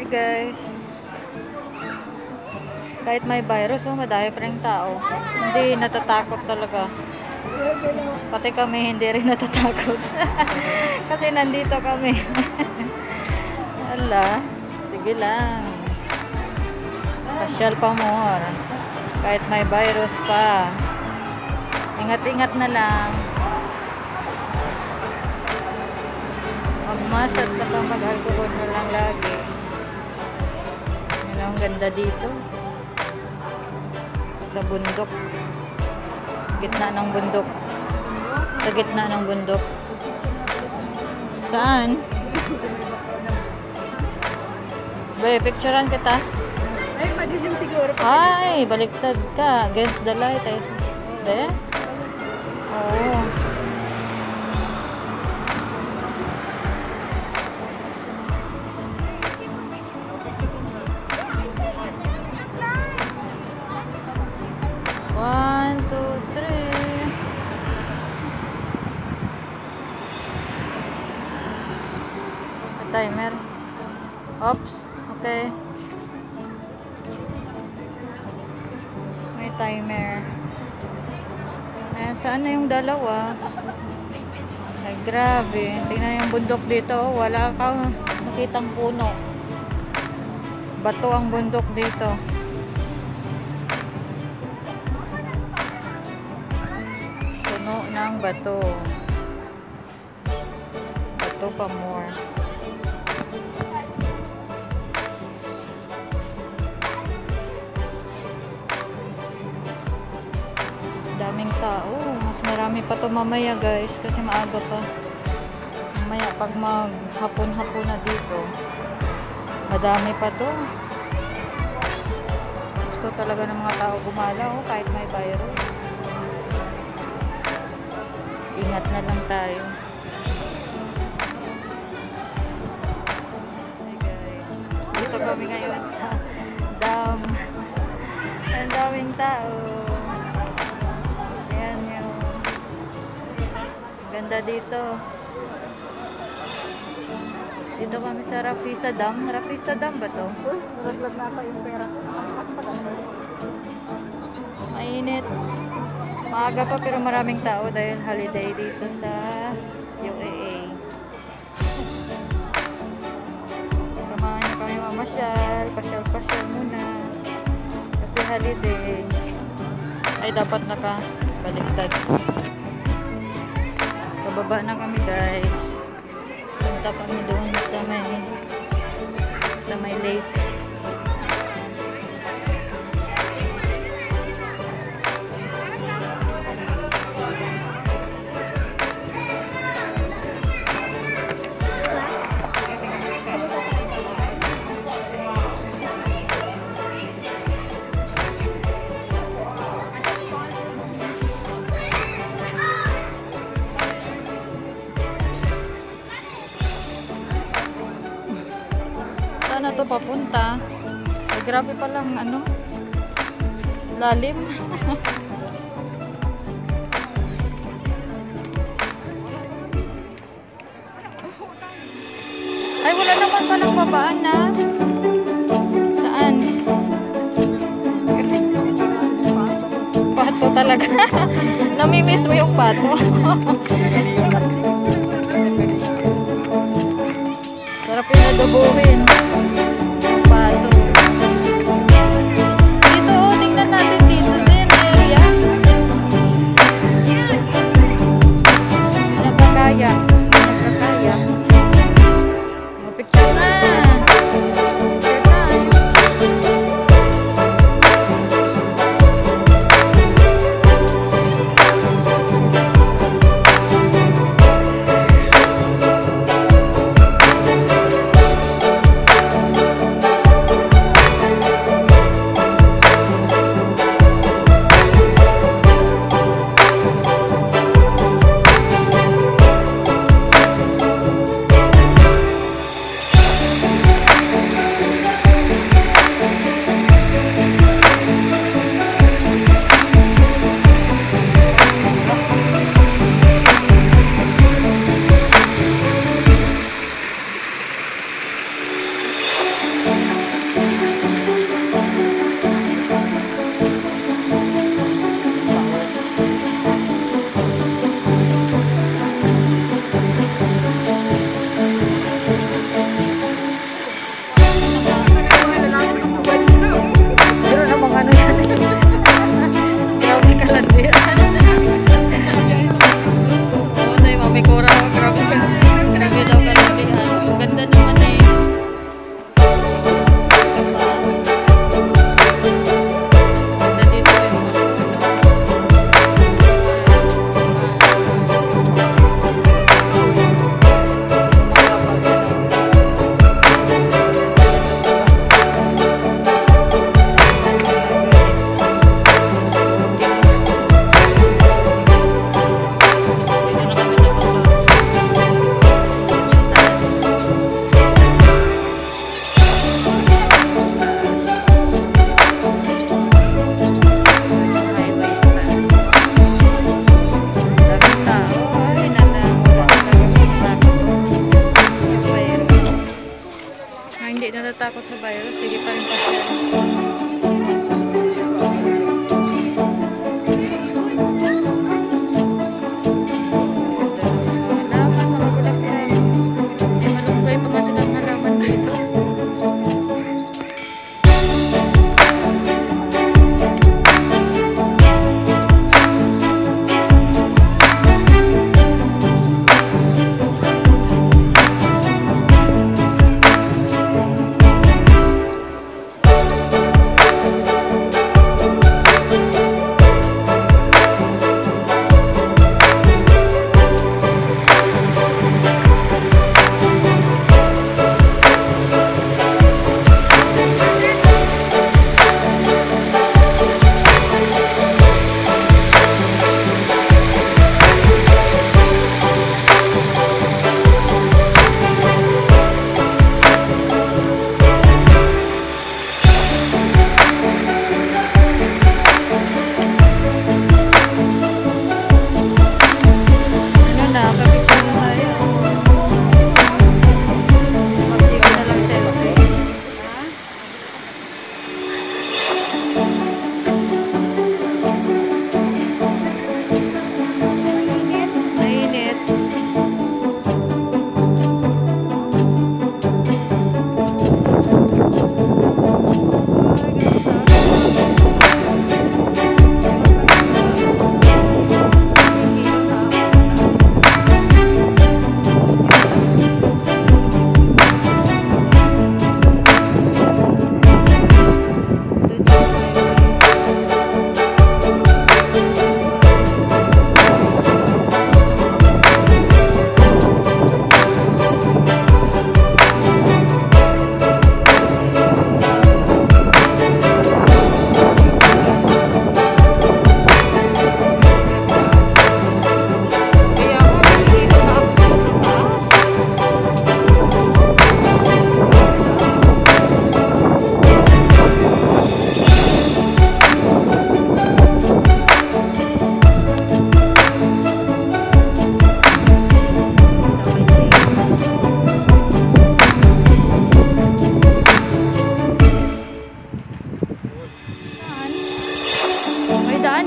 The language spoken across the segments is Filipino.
guys. Kahit may virus, madami pa rin tao. Hindi natatakot talaga. Pati kami hindi rin natatakot. Kasi nandito kami. Ala, sige lang. Pasyal pa more. Kahit may virus pa. Ingat-ingat na lang. Magmas at saka mag-alcohol na lang lagi. Yun ang ganda dito. Sa bundok. Gitna ng bundok. Sa gitna ng bundok. Saan? Be, picturean kita. Ay, madilim siguro. Ay, baliktad ka. Against the light. Eh. Be? Oo. One, two, three. Timer. Oops. Okay. May timer. Ayan, saan na yung dalawa? Ay, grabe. Tingnan yung bundok dito. Wala kang makitang puno. Bato ang bundok dito. Puno ng bato. Bato pa more. Daming tao. Mas marami pa to mamaya guys kasi maaga pa. Mamaya pag maghapon-hapon na dito, madami pa to. Gusto talaga ng mga tao gumala kahit may virus. Ingat na lang tayo. Hey guys. Dito kami ngayon sa dam. Ang daming tao. Ganda dito. Dito kami sa Rafisa Dam. Rafisa Dam ba to? Naglag na ata yung pera. Mas pala. Mainit. Maaga pa pero maraming tao dahil holiday dito sa UAE. Samahan niyo kami mamasyal. Pasyal-pasyal muna. Kasi holiday. Ay dapat nakabaliktad. Pababa na kami guys. Punta kami doon sa may lake. Saan na to papunta? Ay, grabe palang ano, lalim. Ay, wala naman palang babaan na. Saan? Pato talaga. Namimiss mo yung pato. Sarap yung adobohin. Yung pato. Dito, tingnan natin dito din, area. Yung nagkakaya. Picture na. Picture time.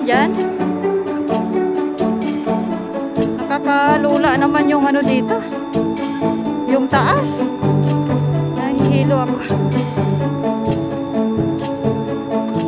yan dyan. Nakakalula naman yung ano dito. Yung taas. Nahihilo ako.